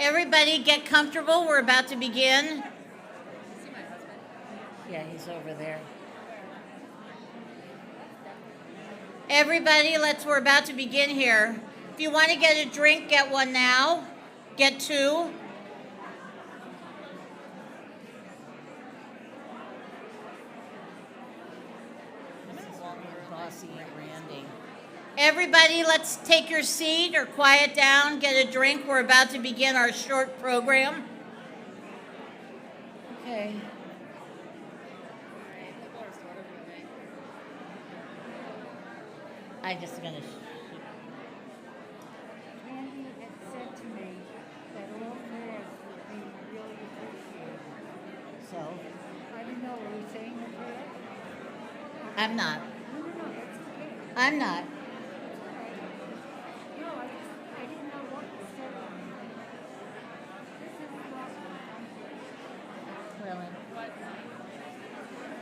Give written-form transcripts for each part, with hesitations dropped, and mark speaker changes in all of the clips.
Speaker 1: Everybody get comfortable. We're about to begin. Yeah, he's over there. Everybody, we're about to begin here. If you want to get a drink, get one now. Get two. Everybody, let's take your seat or quiet down, get a drink. We're about to begin our short program. Okay. I'm just going to...
Speaker 2: Randy had said to me that all prayers would be really appreciated.
Speaker 1: So?
Speaker 2: I didn't know, were you saying the prayer?
Speaker 1: I'm not.
Speaker 2: No, that's okay.
Speaker 1: I'm not.
Speaker 2: No, I didn't know what was said on it. This is
Speaker 1: Really?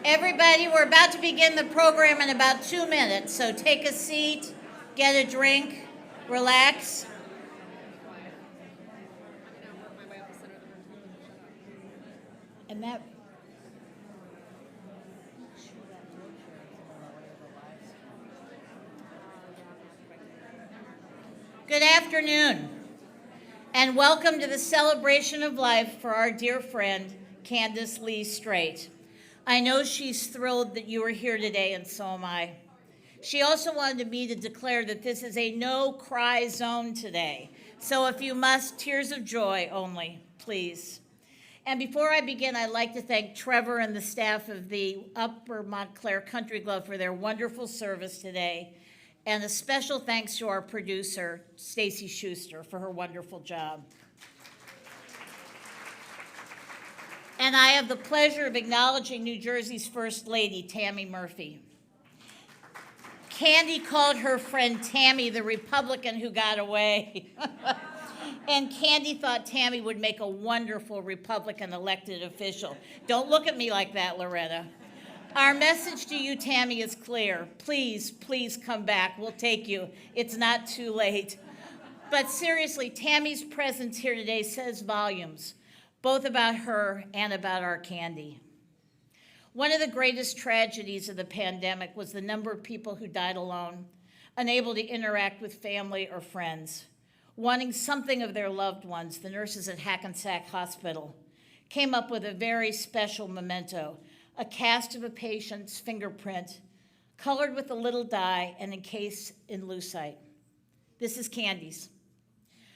Speaker 1: Everybody, we're about to begin the program in about 2 minutes, so take a seat, get a drink, relax. And that... Good afternoon, and welcome to the celebration of life for our dear friend, Candace Lee Straight. I know she's thrilled that you are here today, and so am I. She also wanted me to declare that this is a no-cry zone today. So if you must, tears of joy only, please. And before I begin, I'd like to thank Trevor and the staff of the Upper Montclair Country Club for their wonderful service today. And a special thanks to our producer, Stacy Schuster, for her wonderful job. And I have the pleasure of acknowledging New Jersey's First Lady, Tammy Murphy. Candy called her friend Tammy the Republican who got away. And Candy thought Tammy would make a wonderful Republican elected official. Don't look at me like that, Loretta. Our message to you, Tammy, is clear. Please, please come back. We'll take you. It's not too late. But seriously, Tammy's presence here today says volumes, both about her and about our Candy. One of the greatest tragedies of the pandemic was the number of people who died alone, unable to interact with family or friends. Wanting something of their loved ones, the nurses at Hackensack Hospital came up with a very special memento, a cast of a patient's fingerprint, colored with a little dye and encased in lucite. This is Candy's.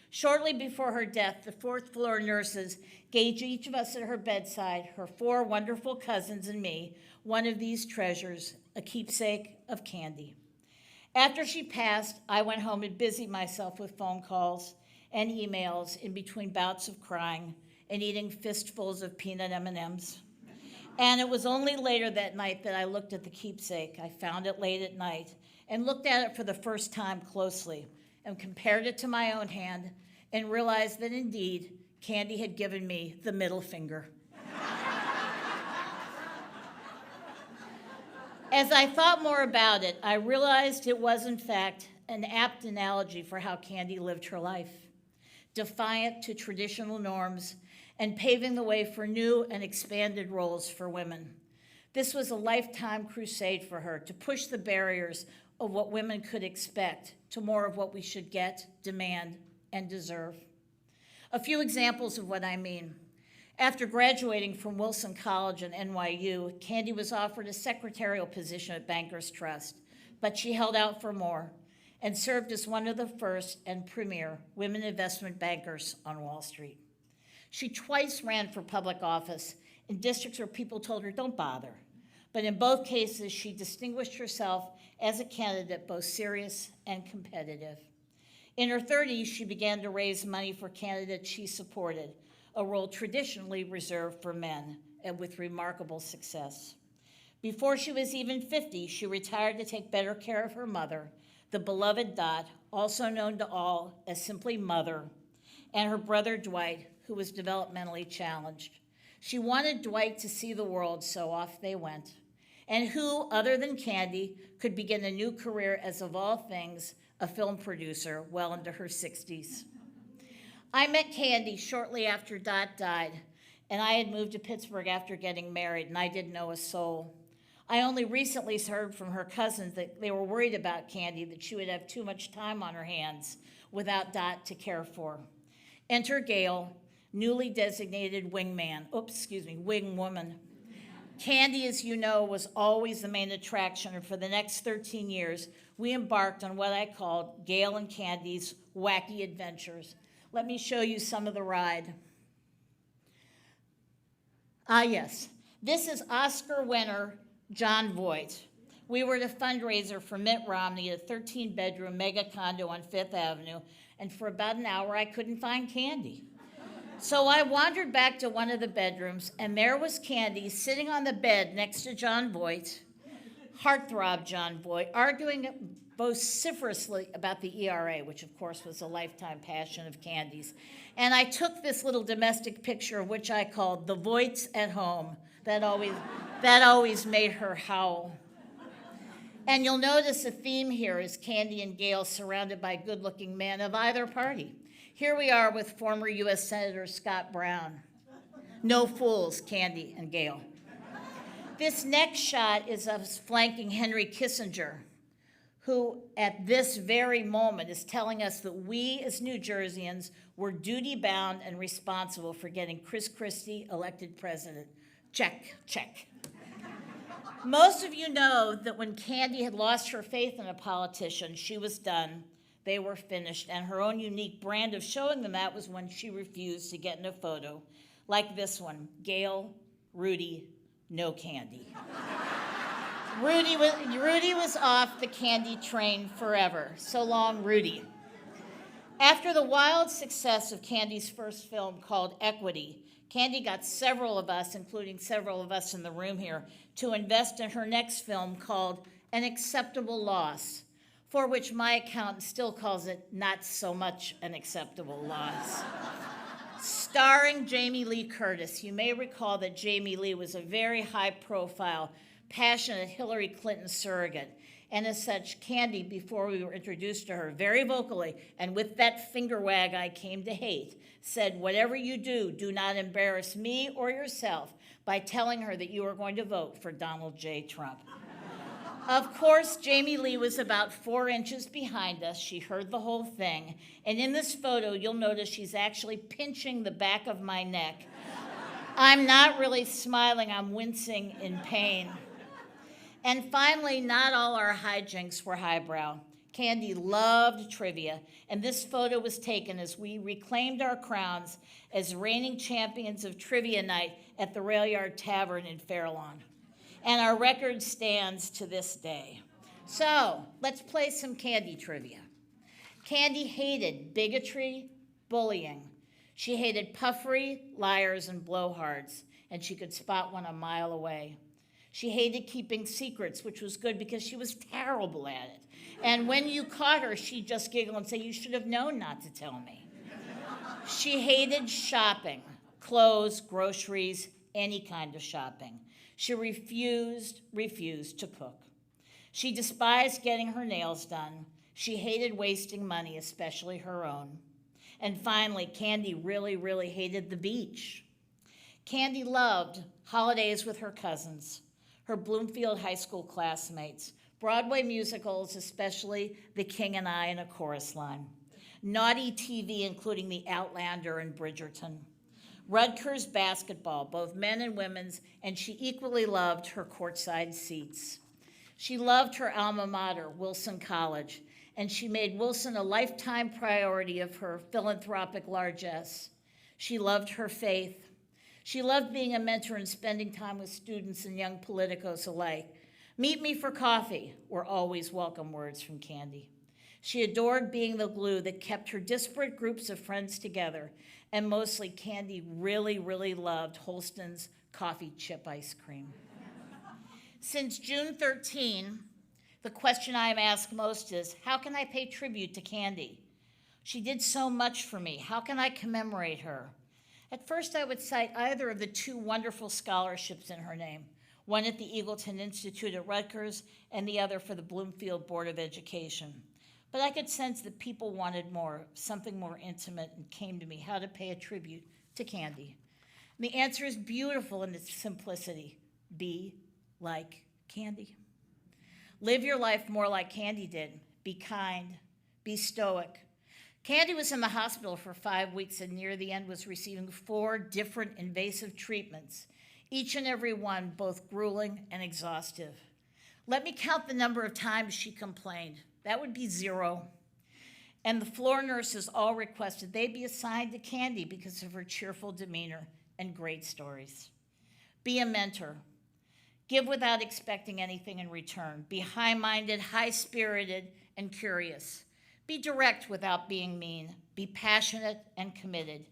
Speaker 1: Shortly before her death, the fourth-floor nurses gave each of us at her bedside, her 4 wonderful cousins and me, one of these treasures, a keepsake of Candy. After she passed, I went home and busied myself with phone calls and emails in between bouts of crying and eating fistfuls of peanut M&Ms. And it was only later that night that I looked at the keepsake. I found it late at night and looked at it for the first time closely and compared it to my own hand and realized that indeed, Candy had given me the middle finger. As I thought more about it, I realized it was in fact an apt analogy for how Candy lived her life, defiant to traditional norms and paving the way for new and expanded roles for women. This was a lifetime crusade for her to push the barriers of what women could expect to more of what we should get, demand, and deserve. A few examples of what I mean. After graduating from Wilson College and NYU, Candy was offered a secretarial position at Bankers Trust, but she held out for more and served as one of the first and premier women investment bankers on Wall Street. She twice ran for public office in districts where people told her, don't bother. But in both cases, she distinguished herself as a candidate, both serious and competitive. In her 30s, she began to raise money for candidates she supported, a role traditionally reserved for men, and with remarkable success. Before she was even 50, she retired to take better care of her mother, the beloved Dot, also known to all as simply Mother, and her brother Dwight, who was developmentally challenged. She wanted Dwight to see the world, so off they went. And who, other than Candy, could begin a new career as, of all things, a film producer well into her 60s. I met Candy shortly after Dot died, and I had moved to Pittsburgh after getting married, and I didn't know a soul. I only recently heard from her cousins that they were worried about Candy, that she would have too much time on her hands without Dot to care for. Enter Gail, newly designated wing woman. Candy, as you know, was always the main attraction, and for the next 13 years, we embarked on what I called Gail and Candy's wacky adventures. Let me show you some of the ride. Yes, this is Oscar winner John Voight. We were at a fundraiser for Mitt Romney, a 13-bedroom mega condo on Fifth Avenue, and for about an hour I couldn't find Candy. So I wandered back to one of the bedrooms, and there was Candy sitting on the bed next to John Voight, heartthrob John Voight, arguing vociferously about the ERA, which of course was a lifetime passion of Candy's. And I took this little domestic picture, which I called "The Voights at Home." That always made her howl. And you'll notice a theme here is Candy and Gail surrounded by good-looking men of either party. Here we are with former U.S. Senator Scott Brown. No fools, Candy and Gail. This next shot is of us flanking Henry Kissinger, who at this very moment is telling us that we as New Jerseyans were duty-bound and responsible for getting Chris Christie elected president. Check, check. Most of you know that when Candy had lost her faith in a politician, she was done. They were finished, and her own unique brand of showing them that was when she refused to get in a photo, like this one, Gail, Rudy, no Candy. Rudy was off the Candy train forever. So long, Rudy. After the wild success of Candy's first film called Equity, Candy got several of us, including several of us in the room here, to invest in her next film called An Acceptable Loss, for which my accountant still calls it not so much an acceptable loss. Starring Jamie Lee Curtis. You may recall that Jamie Lee was a very high-profile, passionate Hillary Clinton surrogate. And as such, Candy, before we were introduced to her, very vocally, and with that finger wag I came to hate, said, "Whatever you do, do not embarrass me or yourself by telling her that you are going to vote for Donald J. Trump." Of course, Jamie Lee was about 4 inches behind us. She heard the whole thing. And in this photo, you'll notice she's actually pinching the back of my neck. I'm not really smiling, I'm wincing in pain. And finally, not all our hijinks were highbrow. Candy loved trivia, and this photo was taken as we reclaimed our crowns as reigning champions of trivia night at the Rail Yard Tavern in Fairlawn. And our record stands to this day. So, let's play some Candy trivia. Candy hated bigotry, bullying. She hated puffery, liars, and blowhards, and she could spot one a mile away. She hated keeping secrets, which was good because she was terrible at it. And when you caught her, she'd just giggle and say, "You should have known not to tell me." She hated shopping, clothes, groceries, any kind of shopping. She refused to cook. She despised getting her nails done. She hated wasting money, especially her own. And finally, Candy really, really hated the beach. Candy loved holidays with her cousins, her Bloomfield High School classmates, Broadway musicals, especially The King and I in a chorus line, naughty TV, including The Outlander and Bridgerton, Rutgers basketball, both men and women's, and she equally loved her courtside seats. She loved her alma mater, Wilson College, and she made Wilson a lifetime priority of her philanthropic largesse. She loved her faith. She loved being a mentor and spending time with students and young politicos alike. "Meet me for coffee" were always welcome words from Candy. She adored being the glue that kept her disparate groups of friends together, and mostly Candy really, really loved Holston's coffee chip ice cream. Since June 13, the question I am asked most is, how can I pay tribute to Candy? She did so much for me. How can I commemorate her? At first, I would cite either of the 2 wonderful scholarships in her name, one at the Eagleton Institute at Rutgers and the other for the Bloomfield Board of Education. But I could sense that people wanted more, something more intimate, and came to me how to pay a tribute to Candy. And the answer is beautiful in its simplicity. Be like Candy. Live your life more like Candy did. Be kind. Be stoic. Candy was in the hospital for 5 weeks and near the end was receiving 4 different invasive treatments, each and every one both grueling and exhaustive. Let me count the number of times she complained. That would be 0. And the floor nurses all requested they be assigned to Candy because of her cheerful demeanor and great stories. Be a mentor. Give without expecting anything in return. Be high-minded, high-spirited, and curious. Be direct without being mean. Be passionate and committed.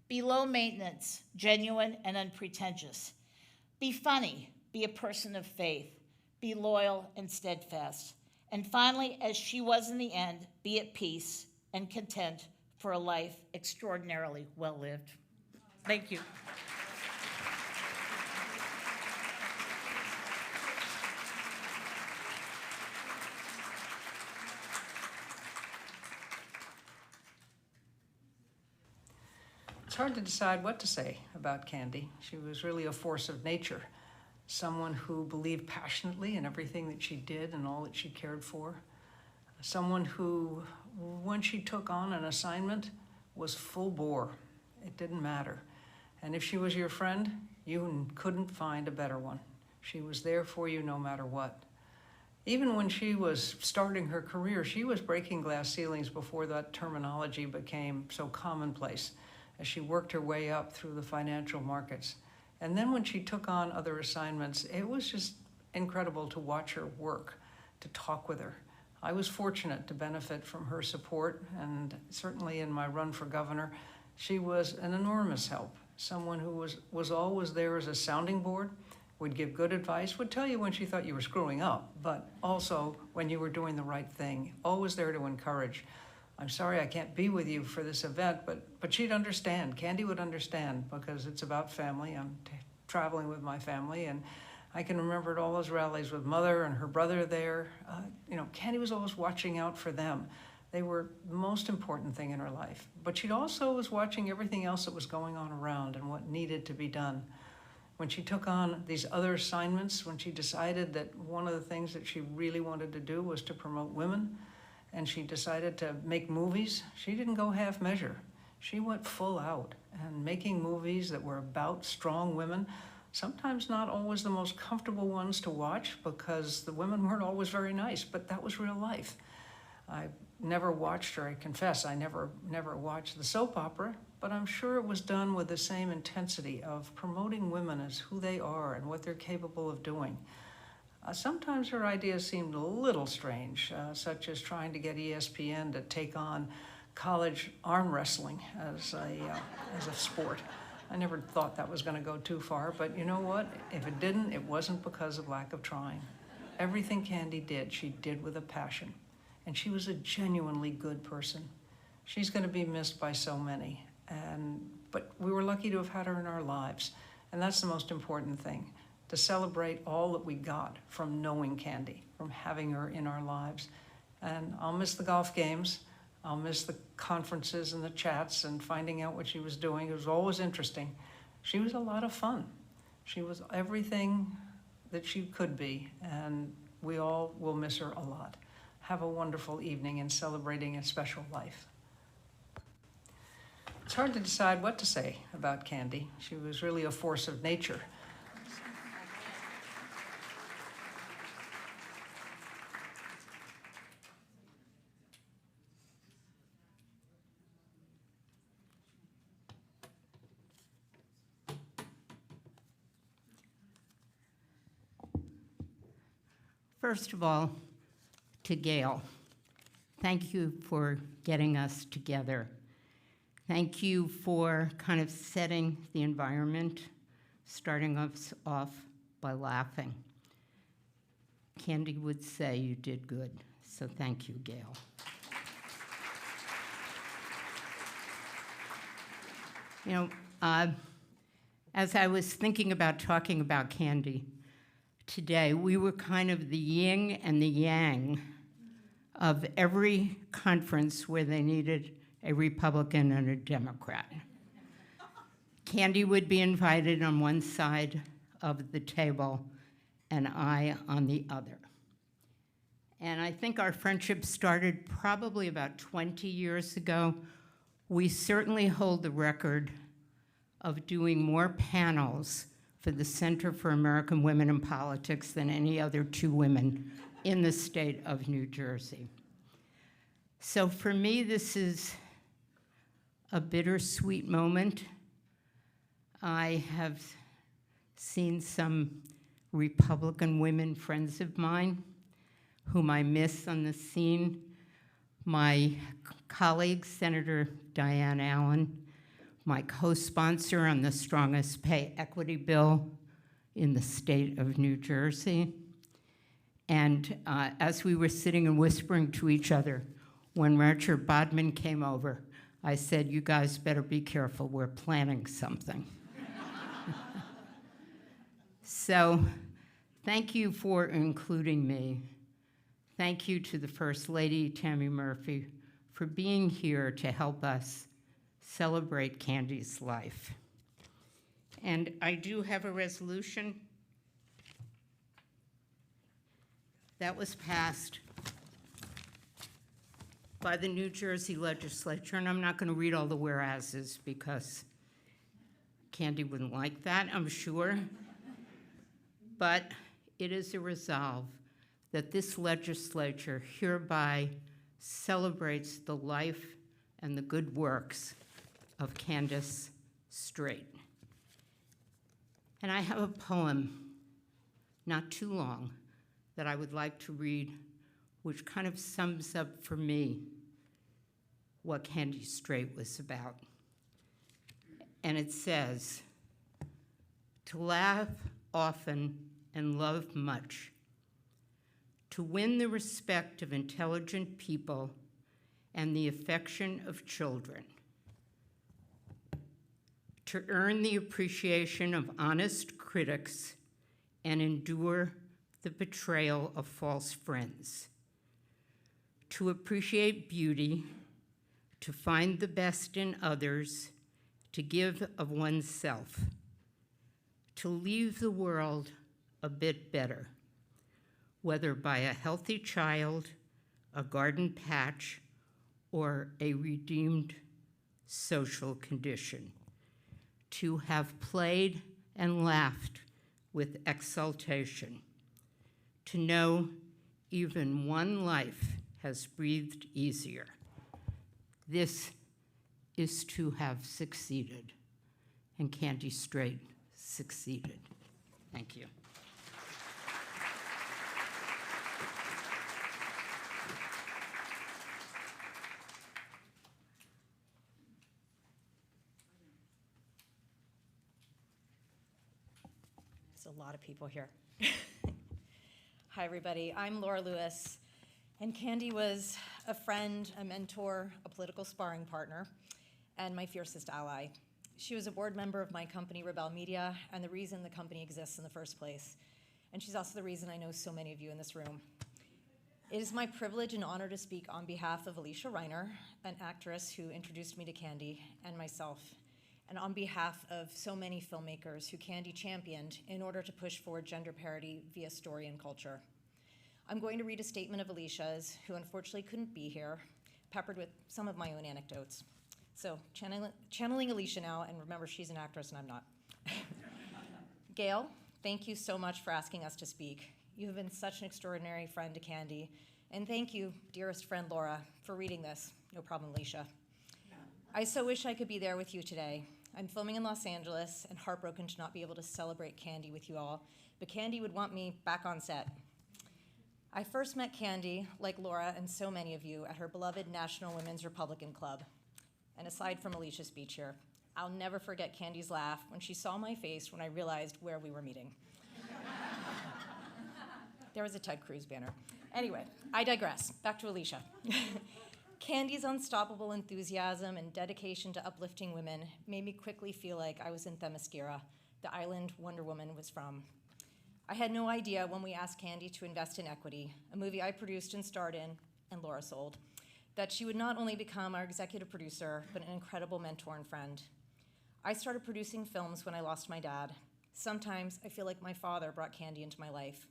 Speaker 1: Be low maintenance, genuine and unpretentious. Be funny. Be a person of faith. Be loyal and steadfast. And finally, as she was in the end, be at peace and content for a life extraordinarily well lived. Thank you.
Speaker 3: It's hard to decide what to say about Candy. She was really a force of nature, someone who believed passionately in everything that she did and all that she cared for, someone who, when she took on an assignment, was full bore. It didn't matter. And if she was your friend, you couldn't find a better one. She was there for you no matter what. Even when she was starting her career, she was breaking glass ceilings before that terminology became so commonplace, as she worked her way up through the financial markets. And then when she took on other assignments, it was just incredible to watch her work, to talk with her. I was fortunate to benefit from her support, and certainly in my run for governor, she was an enormous help. Someone who was always there as a sounding board, would give good advice, would tell you when she thought you were screwing up, but also when you were doing the right thing, always there to encourage. I'm sorry I can't be with you for this event, but she'd understand. Candy would understand because it's about family. I'm traveling with my family, and I can remember at all those rallies with Mother and her brother there. Candy was always watching out for them. They were the most important thing in her life. But she also was watching everything else that was going on around and what needed to be done. When she took on these other assignments, when she decided that one of the things that she really wanted to do was to promote women, and she decided to make movies, she didn't go half measure. She went full out, and making movies that were about strong women, sometimes not always the most comfortable ones to watch because the women weren't always very nice, but that was real life. I never watched, or I confess, I never watched the soap opera, but I'm sure it was done with the same intensity of promoting women as who they are and what they're capable of doing. Sometimes her ideas seemed a little strange, such as trying to get ESPN to take on college arm wrestling as a sport. I never thought that was going to go too far, but you know what? If it didn't, it wasn't because of lack of trying. Everything Candy did, she did with a passion, and she was a genuinely good person. She's going to be missed by so many, but we were lucky to have had her in our lives, and that's the most important thing. To celebrate all that we got from knowing Candy, from having her in our lives. And I'll miss the golf games. I'll miss the conferences and the chats and finding out what she was doing. It was always interesting. She was a lot of fun. She was everything that she could be, and we all will miss her a lot. Have a wonderful evening in celebrating a special life. It's hard to decide what to say about Candy. She was really a force of nature.
Speaker 4: First of all, to Gail, thank you for getting us together. Thank you for kind of setting the environment, starting us off by laughing. Candy would say you did good, so thank you, Gail. As I was thinking about talking about Candy today, we were kind of the yin and the yang of every conference where they needed a Republican and a Democrat. Candy would be invited on one side of the table and I on the other. And I think our friendship started probably about 20 years ago. We certainly hold the record of doing more panels for the Center for American Women in Politics than any other two women in the state of New Jersey. So for me, this is a bittersweet moment. I have seen some Republican women friends of mine whom I miss on the scene. My colleague, Senator Diane Allen, my co-sponsor on the strongest pay equity bill in the state of New Jersey. And as we were sitting and whispering to each other, when Richard Bodman came over, I said, "You guys better be careful, we're planning something." So thank you for including me. Thank you to the First Lady, Tammy Murphy, for being here to help us celebrate Candy's life. And I do have a resolution that was passed by the New Jersey legislature, and I'm not going to read all the whereases because Candy wouldn't like that, I'm sure. But it is a resolve that this legislature hereby celebrates the life and the good works of Candace Straight. And I have a poem, not too long, that I would like to read, which kind of sums up for me what Candy Straight was about. And it says, "To laugh often and love much, to win the respect of intelligent people and the affection of children, to earn the appreciation of honest critics and endure the betrayal of false friends, to appreciate beauty, to find the best in others, to give of oneself, to leave the world a bit better, whether by a healthy child, a garden patch, or a redeemed social condition, to have played and laughed with exultation, to know even one life has breathed easier. This is to have succeeded, and Candy Straight succeeded." Thank you.
Speaker 5: There's a lot of people here. Hi, everybody. I'm Laura Lewis, and Candy was a friend, a mentor, a political sparring partner, and my fiercest ally. She was a board member of my company, Rebel Media, and the reason the company exists in the first place. And she's also the reason I know so many of you in this room. It is my privilege and honor to speak on behalf of Alicia Reiner, an actress who introduced me to Candy, and myself, and on behalf of so many filmmakers who Candy championed in order to push forward gender parity via story and culture. I'm going to read a statement of Alicia's, who unfortunately couldn't be here, peppered with some of my own anecdotes. So channeling Alicia now, and remember, she's an actress and I'm not. Gail, thank you so much for asking us to speak. You have been such an extraordinary friend to Candy, and thank you, dearest friend Laura, for reading this. No problem, Alicia. I so wish I could be there with you today. I'm filming in Los Angeles and heartbroken to not be able to celebrate Candy with you all, but Candy would want me back on set. I first met Candy, like Laura and so many of you, at her beloved National Women's Republican Club. And aside from Alicia's speech here, I'll never forget Candy's laugh when she saw my face when I realized where we were meeting. There was a Ted Cruz banner. Anyway, I digress. Back to Alicia. Candy's unstoppable enthusiasm and dedication to uplifting women made me quickly feel like I was in Themyscira, the island Wonder Woman was from. I had no idea when we asked Candy to invest in Equity, a movie I produced and starred in, and Laura sold, that she would not only become our executive producer, but an incredible mentor and friend. I started producing films when I lost my dad. Sometimes I feel like my father brought Candy into my life.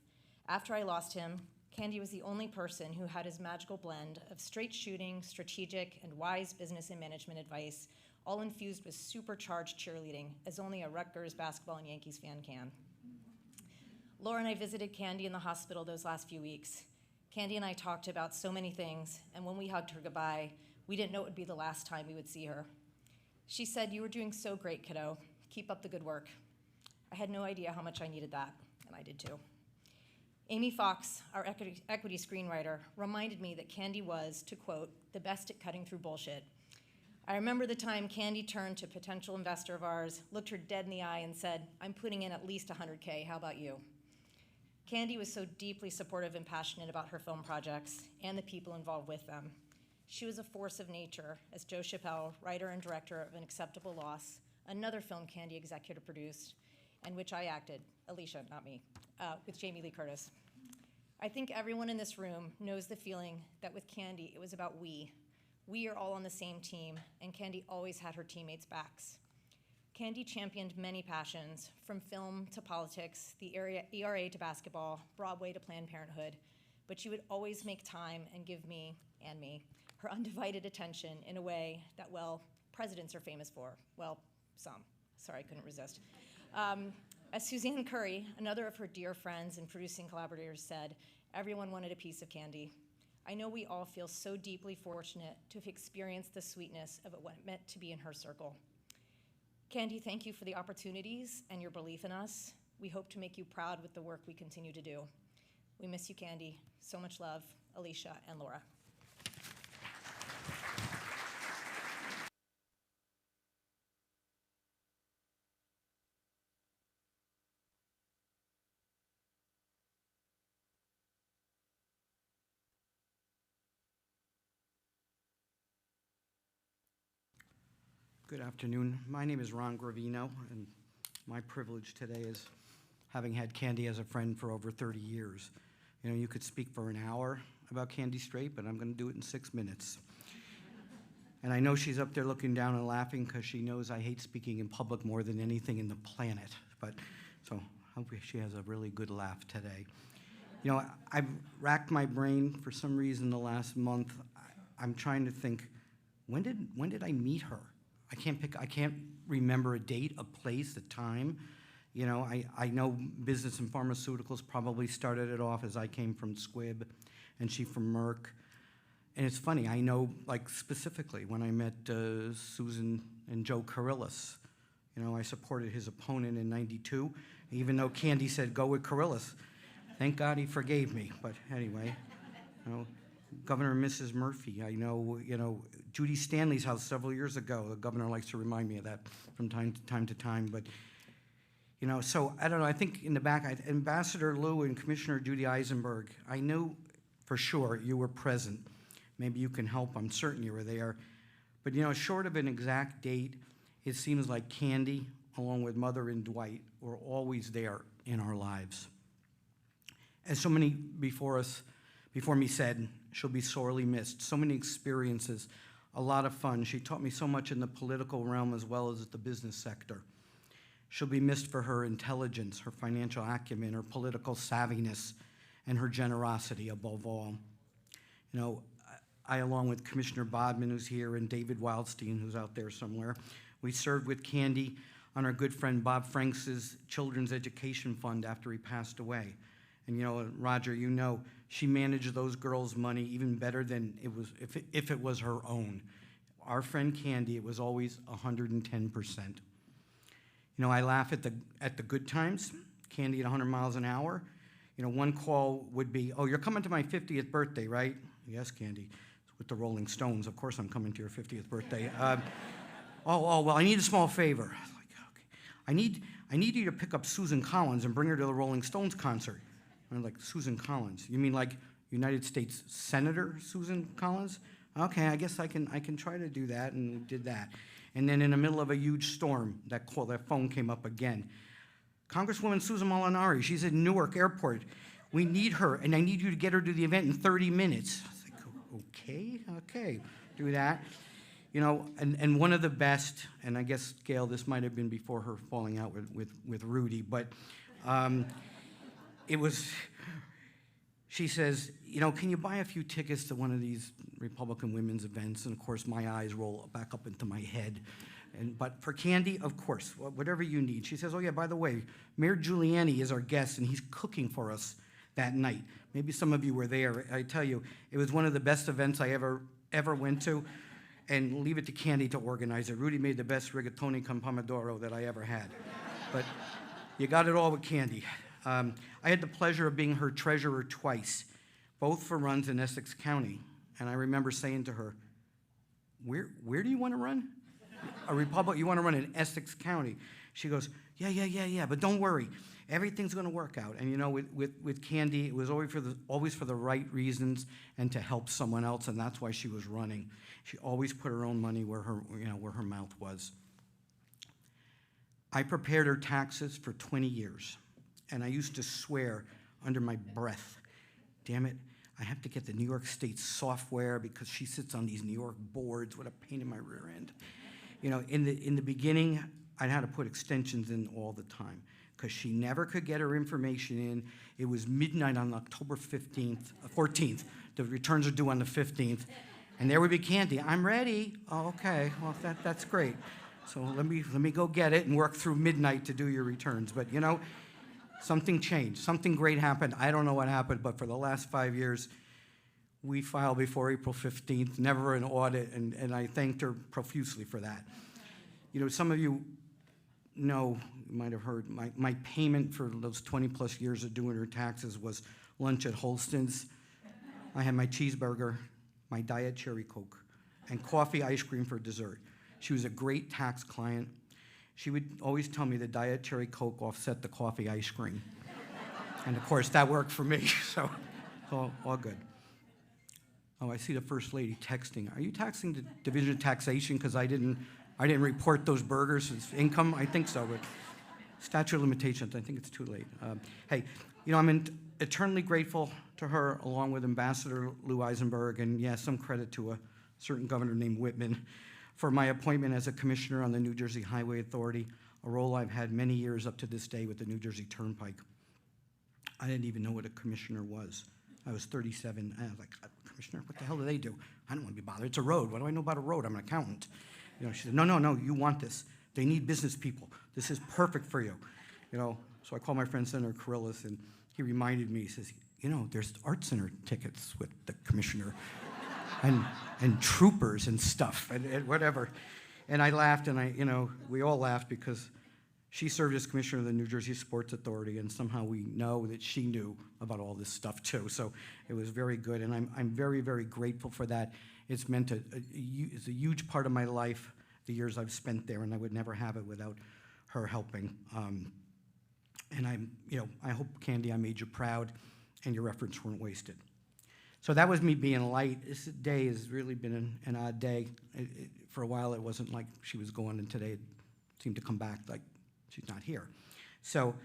Speaker 5: After I lost him, Candy was the only person who had his magical blend of straight shooting, strategic, and wise business and management advice, all infused with supercharged cheerleading, as only a Rutgers basketball and Yankees fan can. Laura and I visited Candy in the hospital those last few weeks. Candy and I talked about so many things, and when we hugged her goodbye, we didn't know it would be the last time we would see her. She said, "You were doing so great, kiddo. Keep up the good work." I had no idea how much I needed that, and I did too. Amy Fox, our equity screenwriter, reminded me that Candy was, to quote, "the best at cutting through bullshit." I remember the time Candy turned to a potential investor of ours, looked her dead in the eye, and said, "I'm putting in at least $100K, how about you?" Candy was so deeply supportive and passionate about her film projects and the people involved with them. She was a force of nature, as Joe Chappelle, writer and director of An Acceptable Loss, another film Candy executive produced, and which I acted, Alicia, not me, with Jamie Lee Curtis. I think everyone in this room knows the feeling that with Candy, it was about we. We are all on the same team, and Candy always had her teammates' backs. Candy championed many passions, from film to politics, the ERA to basketball, Broadway to Planned Parenthood, but she would always make time and give me, and me, her undivided attention in a way that, well, presidents are famous for. Well, some. Sorry, I couldn't resist. As Suzanne Curry, another of her dear friends and producing collaborators, said, everyone wanted a piece of Candy. I know we all feel so deeply fortunate to have experienced the sweetness of what it meant to be in her circle. Candy, thank you for the opportunities and your belief in us. We hope to make you proud with the work we continue to do. We miss you, Candy. So much love, Alicia and Laura.
Speaker 6: Good afternoon. My name is Ron Gravino, and my privilege today is having had Candy as a friend for over 30 years. You know, you could speak for an hour about Candy Straight, but I'm going to do it in 6 minutes. And I know she's up there looking down and laughing because she knows I hate speaking in public more than anything in the planet. But so I hope she has a really good laugh today. You know, I've racked my brain for some reason the last month. I'm trying to think, when did I meet her? I can't remember a date, a place, a time. You know, I know business and pharmaceuticals probably started it off as I came from Squibb and she from Merck. And it's funny, I know, like, specifically when I met Susan and Joe Carrillis. You know, I supported his opponent in '92, even though Candy said, go with Carrillis. Thank God he forgave me, but anyway, you know, Governor and Mrs. Murphy, I know, you know, Judy Stanley's house several years ago. The governor likes to remind me of that from time to time. But, you know, so I don't know. I think in the back, Ambassador Liu and Commissioner Judy Eisenberg, I knew for sure you were present. Maybe you can help. I'm certain you were there. But, you know, short of an exact date, it seems like Candy, along with Mother and Dwight, were always there in our lives. As so many before me said, she'll be sorely missed. So many experiences, a lot of fun. She taught me so much in the political realm as well as the business sector. She'll be missed for her intelligence, her financial acumen, her political savviness, and her generosity above all. You know, I, along with Commissioner Bodman, who's here, and David Wildstein, who's out there somewhere, we served with Candy on our good friend Bob Franks' Children's Education Fund after he passed away. And, you know, Roger, you know, she managed those girls' money even better than it was if it was her own. Our friend Candy, it was always 110%. You know, I laugh at the good times. Candy at 100 miles an hour. You know, one call would be, "Oh, you're coming to my 50th birthday, right?" "Yes, Candy." It's with the Rolling Stones. "Of course I'm coming to your 50th birthday." Well, I need a small favor. I was like, okay. I need you to pick up Susan Collins and bring her to the Rolling Stones concert. I'm like, Susan Collins? You mean like United States Senator Susan Collins? Okay, I guess I can try to do that, and we did that. And then in the middle of a huge storm, that phone came up again. "Congresswoman Susan Molinari, she's at Newark Airport. We need her, and I need you to get her to the event in 30 minutes. I was like, Okay, do that. You know, and one of the best, and I guess, Gail, this might have been before her falling out with Rudy, but it was, she says, you know, can you buy a few tickets to one of these Republican women's events? And of course, my eyes roll back up into my head. But for Candy, of course, whatever you need. She says, oh yeah, by the way, Mayor Giuliani is our guest and he's cooking for us that night. Maybe some of you were there. I tell you, it was one of the best events I ever went to. And leave it to Candy to organize it. Rudy made the best rigatoni con pomodoro that I ever had. But you got it all with Candy. I had the pleasure of being her treasurer twice, both for runs in Essex County. And I remember saying to her, where do you want to run? A Republic, you want to run in Essex County? She goes, yeah, but don't worry. Everything's going to work out. And you know, with Candy, it was always for the right reasons and to help someone else, and that's why she was running. She always put her own money where her mouth was. I prepared her taxes for 20 years, and I used to swear under my breath, damn it, I have to get the New York State software because she sits on these New York boards. What a pain in my rear end. You know, in the beginning, I had to put extensions in all the time because she never could get her information in. It was midnight on October 14th. The returns are due on the 15th. And there would be Candy. I'm ready. Oh, okay. Well, that's great. So let me go get it and work through midnight to do your returns. But you know, something changed. Something great happened. I don't know what happened, but for the last 5 years, we filed before April 15th, never an audit, and I thanked her profusely for that. You know, some of you know, you might have heard, my payment for those 20 plus years of doing her taxes was lunch at Holston's. I had my cheeseburger, my Diet Cherry Coke, and coffee ice cream for dessert. She was a great tax client. She would always tell me the Diet Cherry Coke offset the coffee ice cream. And of course, that worked for me, so all good. Oh, I see the First Lady texting. Are you taxing the Division of Taxation because I didn't report those burgers as income? I think so, but statute of limitations, I think it's too late. Hey, you know, I'm eternally grateful to her, along with Ambassador Lou Eisenberg, and yes, some credit to a certain governor named Whitman, for my appointment as a commissioner on the New Jersey Highway Authority, a role I've had many years up to this day with the New Jersey Turnpike. I didn't even know what a commissioner was. I was 37, and I was like, commissioner, what the hell do they do? I don't want to be bothered. It's a road. What do I know about a road? I'm an accountant. You know, she said, no, you want this. They need business people. This is perfect for you. You know, so I called my friend Senator Carrillis, and he reminded me, he says, you know, there's art center tickets with the commissioner and troopers and stuff and whatever. And I laughed, and we all laughed because she served as commissioner of the New Jersey Sports Authority, and somehow we know that she knew about all this stuff too. So it was very good, and I'm very, very grateful for that. It's meant it's a huge part of my life, the years I've spent there, and I would never have it without her helping. And I hope, Candy, I made you proud, and your efforts weren't wasted. So that was me being light. This day has really been an odd day. For a while, it wasn't like she was going, and today it seemed to come back like she's not here. So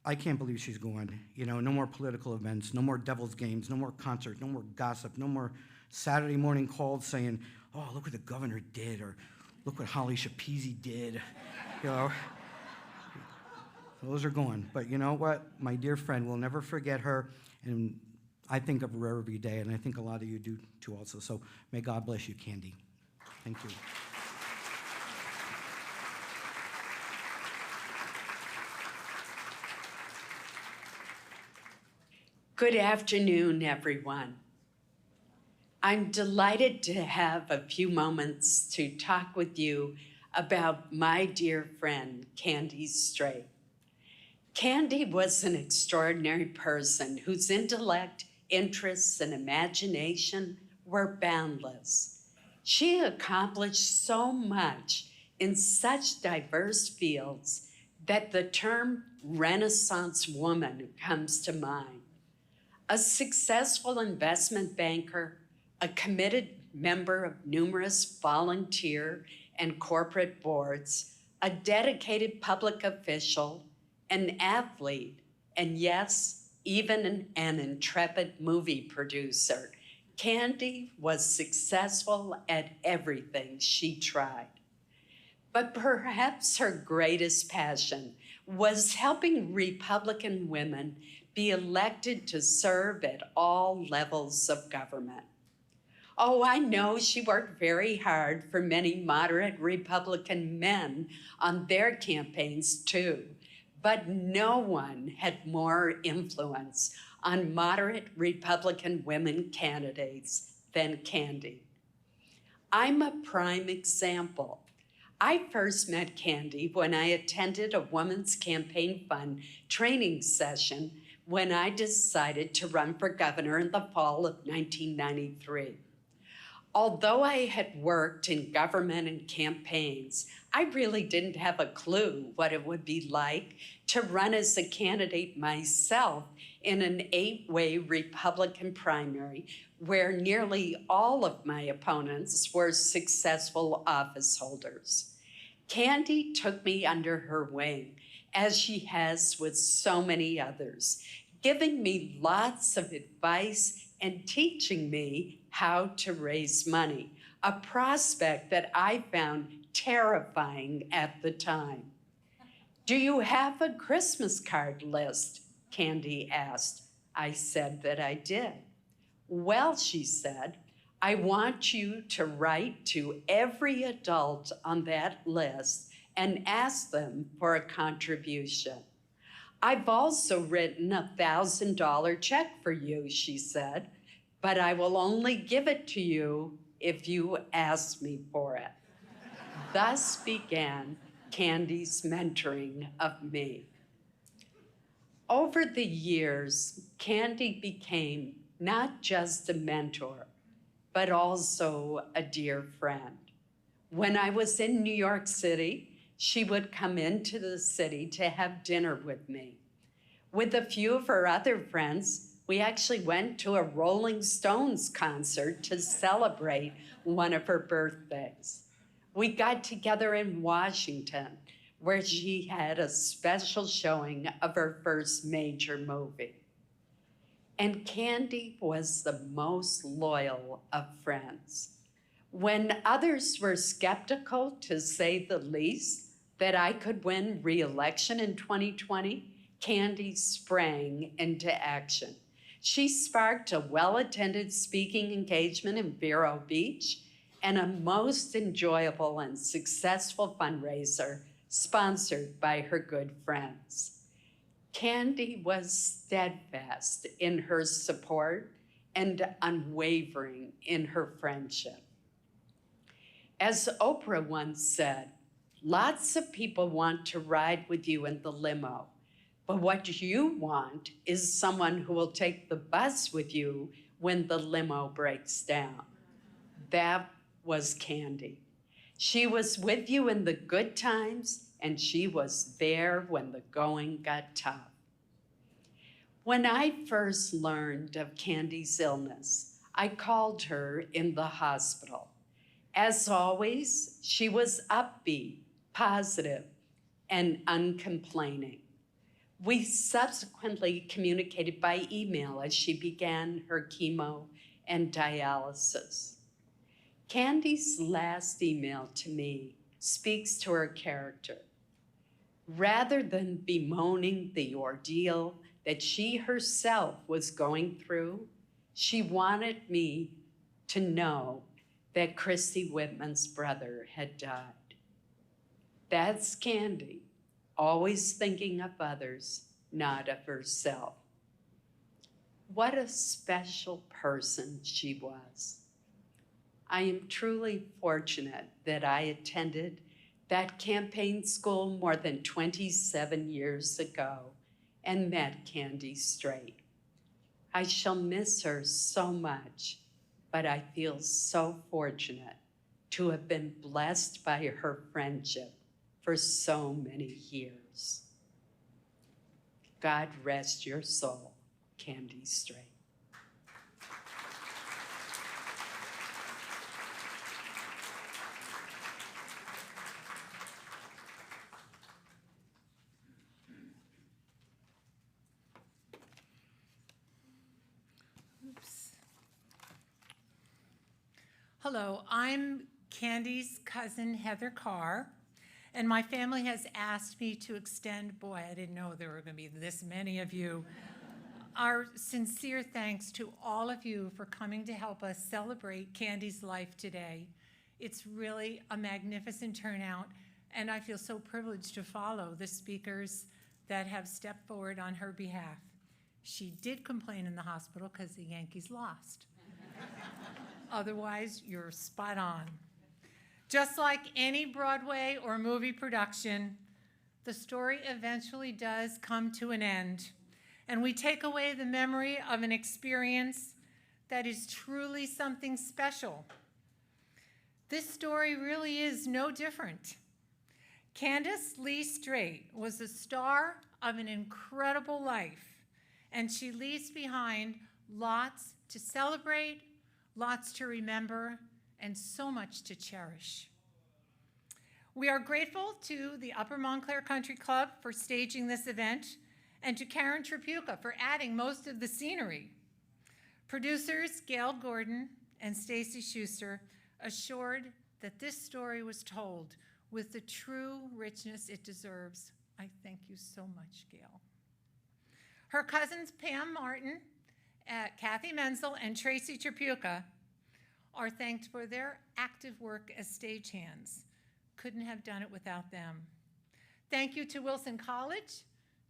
Speaker 6: I can't believe she's going. You know, no more political events, no more devil's games, no more concerts, no more gossip, no more Saturday morning calls saying, oh, look what the governor did, or look what Holly Schapese did. You know, those are gone. But you know what? My dear friend, we'll never forget her, and I think of her every day, and I think a lot of you do too also. So may God bless you, Candy. Thank you.
Speaker 7: Good afternoon, everyone. I'm delighted to have a few moments to talk with you about my dear friend, Candy Strait. Candy was an extraordinary person whose intellect, interests, and imagination were boundless. She accomplished so much in such diverse fields that the term Renaissance woman comes to mind. A successful investment banker, a committed member of numerous volunteer and corporate boards, a dedicated public official, an athlete, and yes, even an intrepid movie producer. Candy was successful at everything she tried. But perhaps her greatest passion was helping Republican women be elected to serve at all levels of government. Oh, I know she worked very hard for many moderate Republican men on their campaigns too, but no one had more influence on moderate Republican women candidates than Candy. I'm a prime example. I first met Candy when I attended a Women's Campaign Fund training session when I decided to run for governor in the fall of 1993. Although I had worked in government and campaigns, I really didn't have a clue what it would be like to run as a candidate myself in an 8-way Republican primary where nearly all of my opponents were successful office holders. Candy took me under her wing, as she has with so many others, giving me lots of advice and teaching me how to raise money, a prospect that I found terrifying at the time. "Do you have a Christmas card list?" Candy asked. I said that I did. "Well," she said, "I want you to write to every adult on that list and ask them for a contribution." "I've also written a $1,000 check for you," she said, "but I will only give it to you if you ask me for it." Thus began Candy's mentoring of me. Over the years, Candy became not just a mentor, but also a dear friend. When I was in New York City, she would come into the city to have dinner with me. With a few of her other friends, we actually went to a Rolling Stones concert to celebrate one of her birthdays. We got together in Washington, where she had a special showing of her first major movie. And Candy was the most loyal of friends. When others were skeptical, to say the least, that I could win re-election in 2020, Candy sprang into action. She sparked a well-attended speaking engagement in Vero Beach and a most enjoyable and successful fundraiser sponsored by her good friends. Candy was steadfast in her support and unwavering in her friendship. As Oprah once said, "Lots of people want to ride with you in the limo, but what you want is someone who will take the bus with you when the limo breaks down." That was Candy. She was with you in the good times, and she was there when the going got tough. When I first learned of Candy's illness, I called her in the hospital. As always, she was upbeat, positive, and uncomplaining. We subsequently communicated by email as she began her chemo and dialysis. Candy's last email to me speaks to her character. Rather than bemoaning the ordeal that she herself was going through, she wanted me to know that Christy Whitman's brother had died. That's Candy, always thinking of others, not of herself. What a special person she was. I am truly fortunate that I attended that campaign school more than 27 years ago and met Candy Straight. I shall miss her so much, but I feel so fortunate to have been blessed by her friendship for so many years. God rest your soul, Candy Straight.
Speaker 8: Hello, I'm Candy's cousin, Heather Carr, and my family has asked me to extend, boy, I didn't know there were going to be this many of you, our sincere thanks to all of you for coming to help us celebrate Candy's life today. It's really a magnificent turnout, and I feel so privileged to follow the speakers that have stepped forward on her behalf. She did complain in the hospital because the Yankees lost. Otherwise, you're spot on. Just like any Broadway or movie production, the story eventually does come to an end, and we take away the memory of an experience that is truly something special. This story really is no different. Candace Lee Straight was the star of an incredible life, and she leaves behind lots to celebrate, lots to remember, and so much to cherish. We are grateful to the Upper Montclair Country Club for staging this event, and to Karen Trapuka for adding most of the scenery. Producers Gail Gordon and Stacy Schuster assured that this story was told with the true richness it deserves. I thank you so much, Gail. Her cousins Pam Martin, Kathy Menzel, and Tracy Trapuka are thanked for their active work as stagehands. Couldn't have done it without them. Thank you to Wilson College,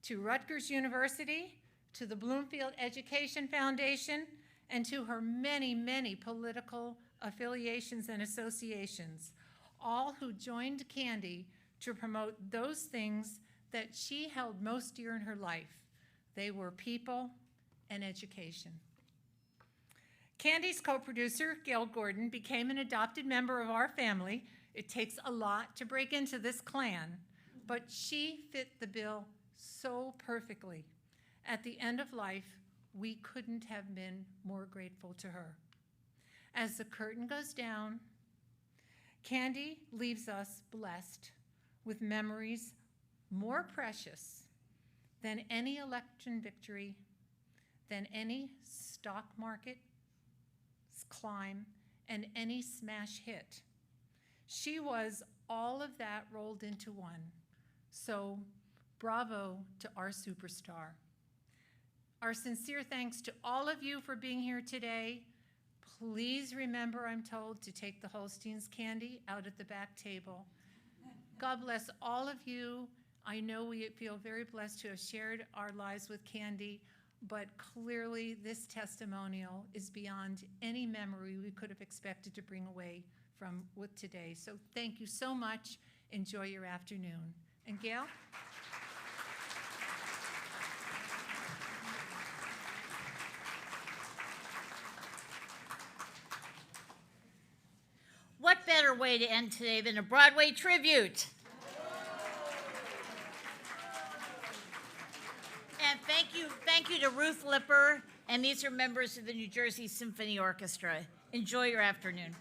Speaker 8: to Rutgers University, to the Bloomfield Education Foundation, and to her many, many political affiliations and associations, all who joined Candy to promote those things that she held most dear in her life. They were people and education. Candy's co-producer, Gail Gordon, became an adopted member of our family. It takes a lot to break into this clan, but she fit the bill so perfectly. At the end of life, we couldn't have been more grateful to her. As the curtain goes down, Candy leaves us blessed with memories more precious than any election victory, than any stock market climb, and any smash hit. She was all of that rolled into one. So bravo to our superstar. Our sincere thanks to all of you for being here today. Please remember, I'm told, to take the Holstein's candy out at the back table. God bless all of you. I know we feel very blessed to have shared our lives with Candy, but clearly this testimonial is beyond any memory we could have expected to bring away from with today. So thank you so much. Enjoy your afternoon. And Gail?
Speaker 1: What better way to end today than a Broadway tribute? And thank you to Ruth Lipper, and these are members of the New Jersey Symphony Orchestra. Enjoy your afternoon.